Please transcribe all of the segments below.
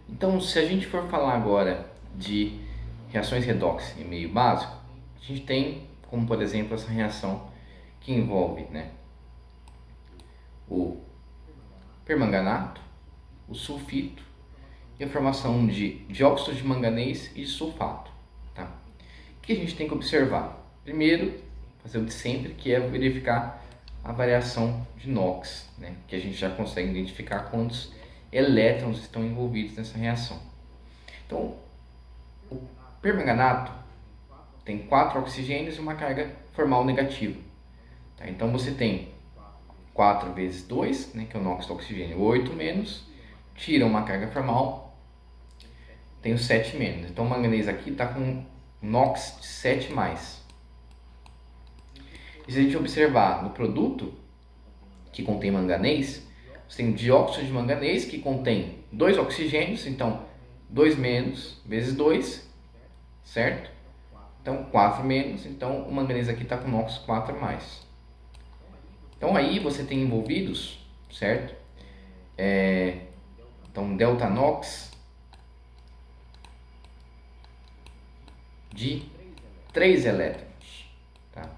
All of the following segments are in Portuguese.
Então, se a gente for falar agora de reações redox em meio básico, a gente tem como, por exemplo, essa reação que envolve, né, o permanganato, o sulfito e a formação de dióxido de manganês e de sulfato. Tá? O que a gente tem que observar? Primeiro, fazer o de sempre, que é verificar a variação de NOx, né, que a gente já consegue identificar quantos elétrons estão envolvidos nessa reação. Então, o permanganato tem 4 oxigênios e uma carga formal negativa. Tá? Então você tem 4 vezes 2, né, que é o NOx do oxigênio, 8 menos, tira uma carga formal, tem o 7 menos. Então o manganês aqui está com NOx de 7 mais. E se a gente observar no produto que contém manganês, você tem o dióxido de manganês que contém 2 oxigênios, então 2 menos vezes 2, certo? Então 4 menos, então o manganês aqui está com NOx 4 mais. Então aí você tem envolvidos, certo? Então delta NOx de 3 elétrons. Tá?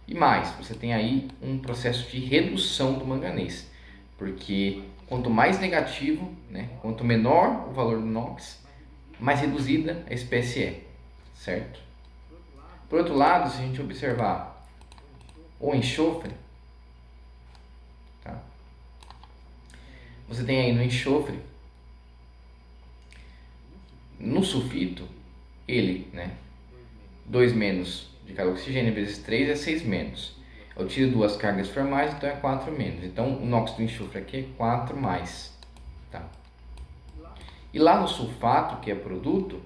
E mais, você tem aí um processo de redução do manganês, porque quanto mais negativo, né, quanto menor o valor do NOx, mais reduzida a espécie é, certo? Por outro lado, se a gente observar o enxofre, tá? Você tem aí no enxofre, no sulfito, ele, né, 2 menos de cada oxigênio vezes 3 é 6 menos. Eu tiro 2 cargas formais, então é 4 menos. Então o NOx do enxofre aqui é 4 mais. Tá? E lá no sulfato, que é produto,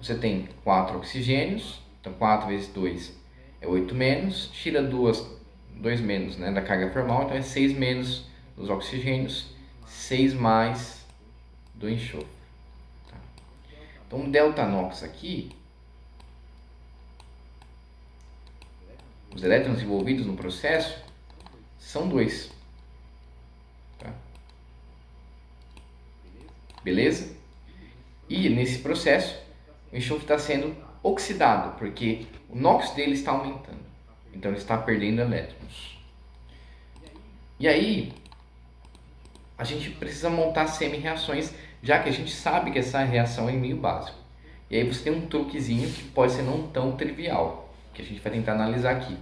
você tem 4 oxigênios, então 4 vezes 2 é 8 menos, tira 2 menos, né, da carga formal, então é 6 menos dos oxigênios, 6 mais do enxofre. Tá? Então o delta NOx aqui, os elétrons envolvidos no processo, são 2. Tá? Beleza? E nesse processo, o enxofre está sendo oxidado, porque o NOx dele está aumentando. Então ele está perdendo elétrons. E aí, a gente precisa montar semi-reações, já que a gente sabe que essa reação é em meio básico. E aí você tem um truquezinho que pode ser não tão trivial, que a gente vai tentar analisar aqui.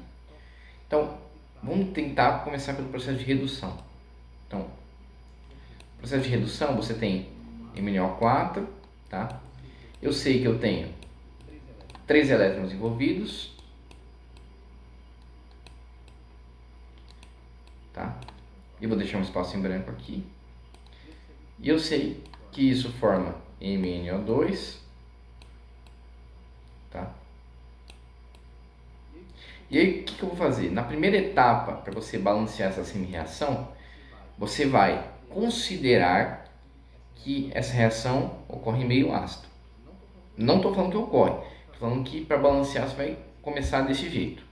Então, vamos tentar começar pelo processo de redução. Então, no processo de redução, você tem MnO4, tá? Eu sei que eu tenho 3 elétrons envolvidos, tá? Eu vou deixar um espaço em branco aqui. E eu sei que isso forma MnO2, tá? E aí, o que eu vou fazer? Na primeira etapa, para você balancear essa semi-reação, você vai considerar que essa reação ocorre em meio ácido. Não estou falando que ocorre, estou falando que para balancear você vai começar desse jeito.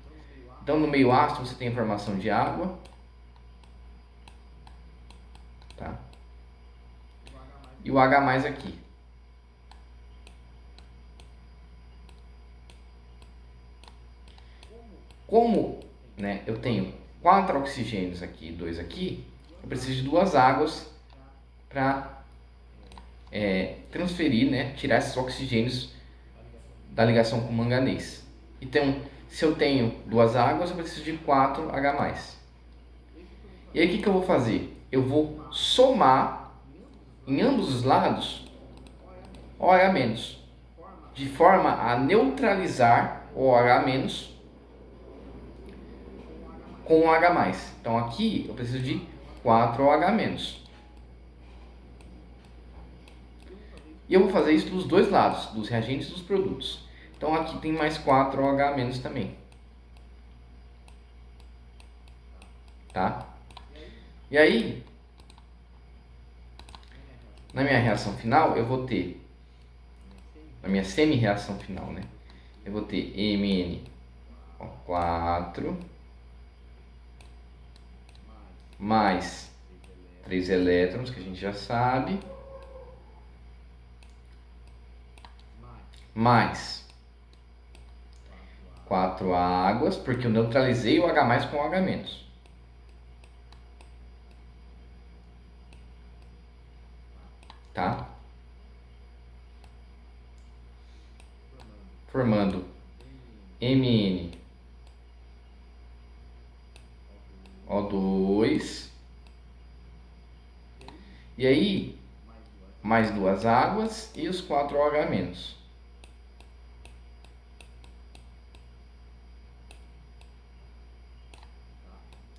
Então, no meio ácido, você tem a formação de água, tá? E o H+ aqui. Como, né, eu tenho 4 oxigênios aqui e 2 aqui, eu preciso de 2 águas para transferir, né, tirar esses oxigênios da ligação com manganês. Então, se eu tenho 2 águas, eu preciso de 4 H+. E aí o que eu vou fazer? Eu vou somar em ambos os lados OH-, de forma a neutralizar o OH- com o H+. Então aqui eu preciso de 4 OH-. E eu vou fazer isso dos dois lados, dos reagentes e dos produtos. Então aqui tem mais 4 OH- também. Tá? E aí, na minha reação final, eu vou ter, na minha semi-reação final, né? Eu vou ter MnO4 mais 3 elétrons, que a gente já sabe, mais 4 águas, porque eu neutralizei o H+ com o H-. Tá? Formando MnO2. E aí, mais 2 águas e os 4 OH-.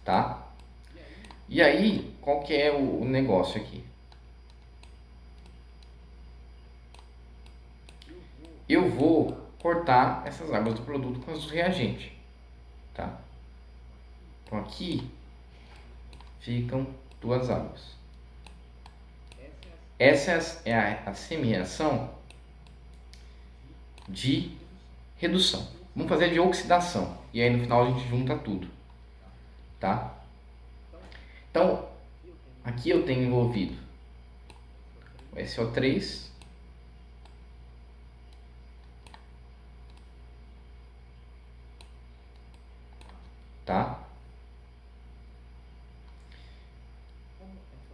Tá? E aí, qual que é o negócio aqui? Eu vou cortar essas águas do produto com as do reagente, tá? Então aqui ficam 2 águas. Essa é a semi-reação de redução. Vamos fazer de oxidação. E aí no final a gente junta tudo, tá? Então, aqui eu tenho envolvido o SO3, tá?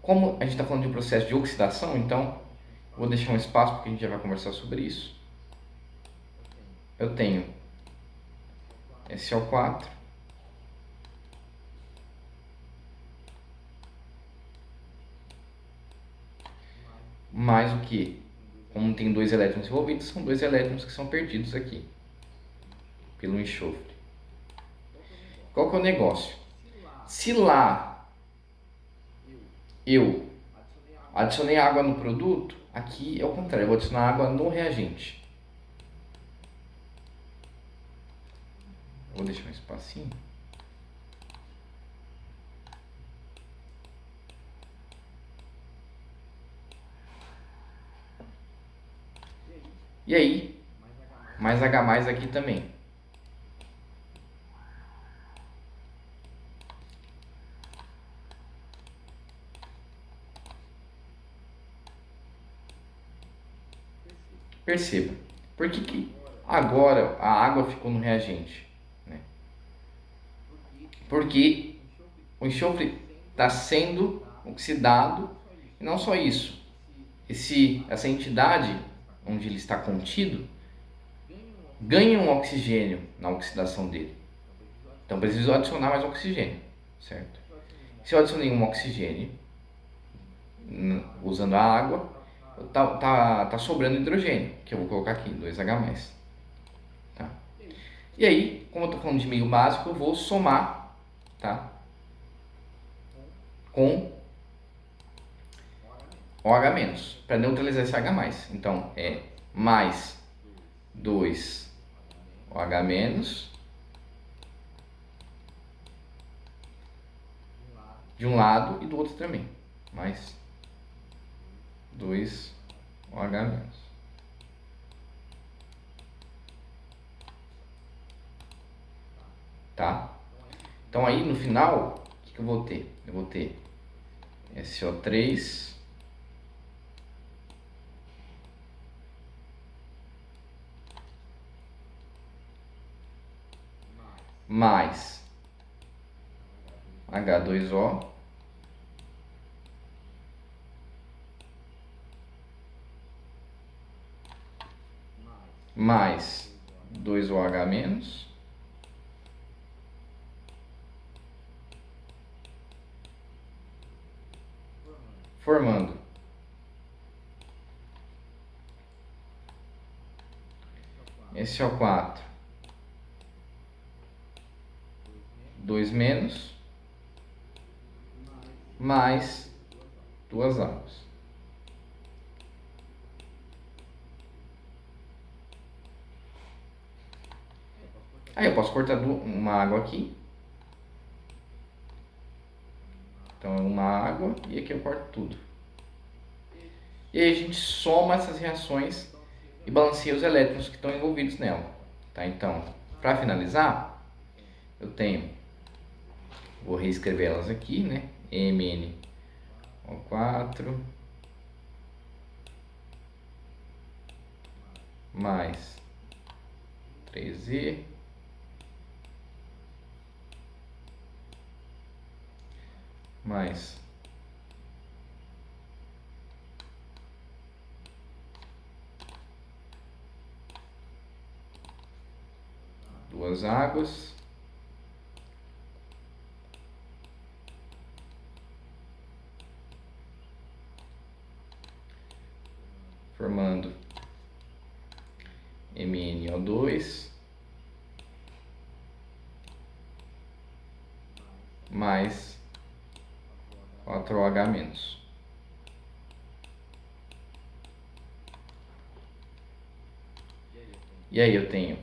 Como a gente está falando de um processo de oxidação, então vou deixar um espaço porque a gente já vai conversar sobre isso. Eu tenho SO4 mais o que? Como tem 2 elétrons envolvidos, são 2 elétrons que são perdidos aqui pelo enxofre. Qual que é o negócio? Se lá eu adicionei água no produto, aqui é o contrário, eu vou adicionar água no reagente. Vou deixar um espacinho. E aí, mais H+ aqui também. Perceba, por que agora a água ficou no reagente? Né? Porque o enxofre está sendo oxidado, e não só isso, essa entidade onde ele está contido ganha um oxigênio na oxidação dele. Então preciso adicionar mais oxigênio, certo? Se eu adicionei um oxigênio usando a água, tá sobrando hidrogênio, que eu vou colocar aqui, 2H+. Tá? E aí, como eu estou falando de meio básico, eu vou somar, tá? Com OH- para neutralizar esse H+. Então, é mais 2OH- de um lado e do outro também. Mais 2OH-. Tá? Então aí no final, o que eu vou ter? Eu vou ter SO3 mais H2O mais 2OH-, formando SO4 2- mais 2 águas. Aí eu posso cortar uma água aqui. Então é uma água e aqui eu corto tudo. E aí a gente soma essas reações e balanceia os elétrons que estão envolvidos nela. Tá? Então, para finalizar, eu tenho, vou reescrever elas aqui, né? MnO4 mais 3E mais duas águas formando MnO2 mais 4OH menos. E aí eu tenho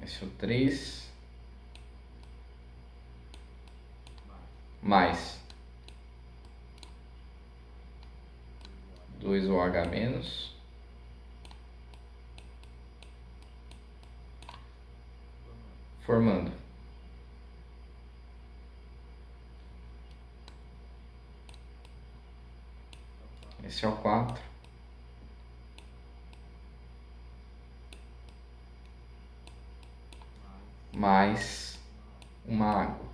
SO3 mais 2OH menos formando SO4 mais uma água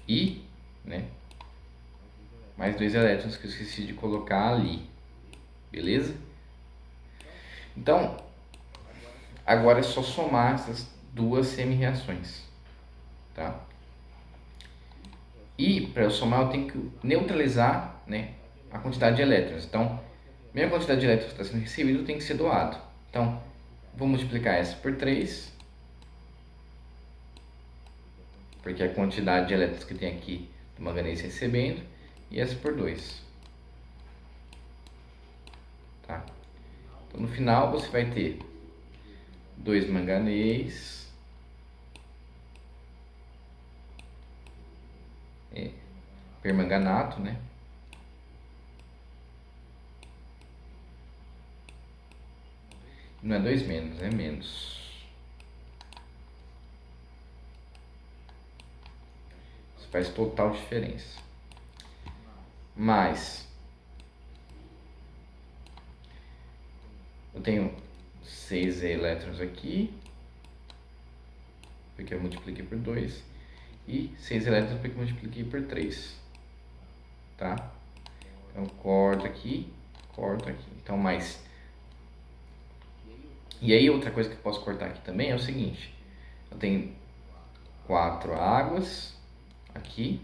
e, né, mais 2 elétrons que eu esqueci de colocar ali, beleza? Então, agora é só somar essas duas semi-reações, tá? E para eu somar eu tenho que neutralizar, né, a quantidade de elétrons. Então, a mesma quantidade de elétrons que está sendo recebido tem que ser doado. Então, vou multiplicar essa por 3, porque é a quantidade de elétrons que tem aqui do manganês recebendo, e essa por 2. Tá? Então, no final, você vai ter 2 manganês, permanganato, né? Não é 2 menos, é menos. Isso faz total diferença. Mais, eu tenho 6 elétrons aqui, porque eu multipliquei por 2, e 6 elétrons porque eu multipliquei por 3, tá? Então, corto aqui. Então, mais. E aí, outra coisa que eu posso cortar aqui também é o seguinte. Eu tenho 4 águas aqui.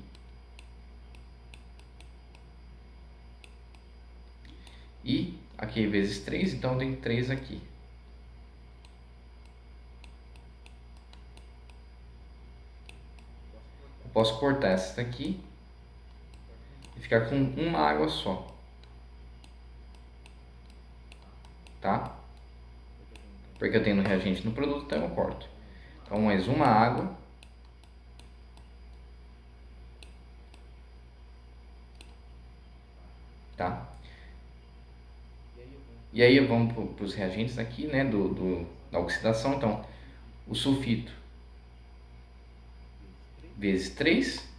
E aqui vezes 3, então eu tenho 3 aqui. Eu posso cortar essa daqui e ficar com uma água só. Tá? Porque eu tenho no reagente no produto, então eu corto. Então, mais uma água. Tá? E aí vamos para os reagentes aqui, né, da oxidação. Então, o sulfito vezes 3.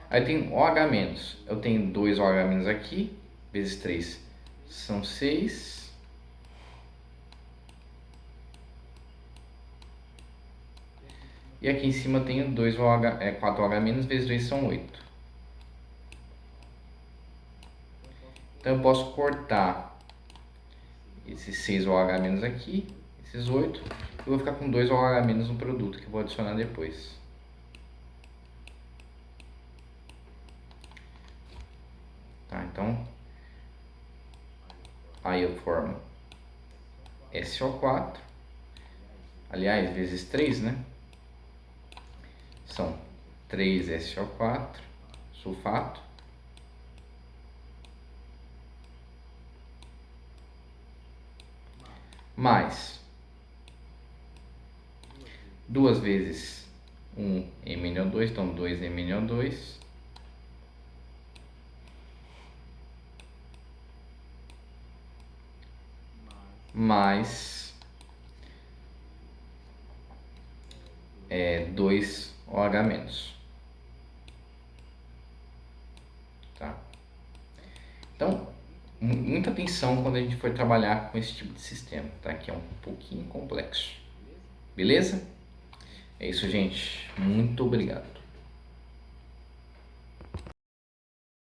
Aí tem OH-. Eu tenho 2 OH- aqui, vezes 3 são 6. E aqui em cima eu tenho 4 OH- vezes 2 são 8. Então eu posso cortar esses 6 OH- aqui, esses 8. Eu vou ficar com 2 OH- no produto, que eu vou adicionar depois. Tá, então, aí eu formo SO4, aliás, vezes 3, né? São 3 SO4, sulfato, mais 2 vezes 1 MnO2, então 2 MnO2, mais 2OH menos. Tá? Então, muita atenção quando a gente for trabalhar com esse tipo de sistema, tá? Que é um pouquinho complexo. Beleza? É isso, gente. Muito obrigado.